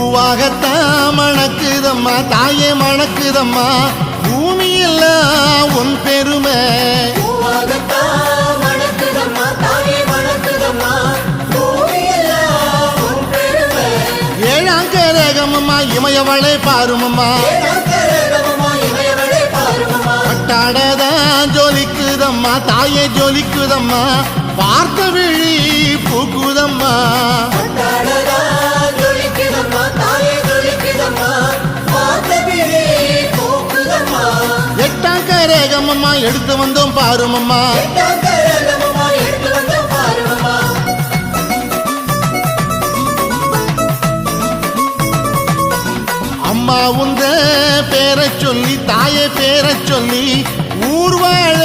பூவாகத்தான் மணக்குதம்மா தாயே மணக்குதம்மா பூமியெல்லாம் உன் பெருமை ஏழாம் கரகமம்மா இமயவளை பாருமம்மா பட்டாடதான் ஜொலிக்குதம்மா தாயே ஜொலிக்குதம்மா பார்த்த விழி பூக்குதம்மா எட்டாம் கரகமம்மா எடுத்து வந்தோம் பாருமம்மா அம்மா உந்த பேரை சொல்லி தாயை பேரை சொல்லி ஊர்வாழ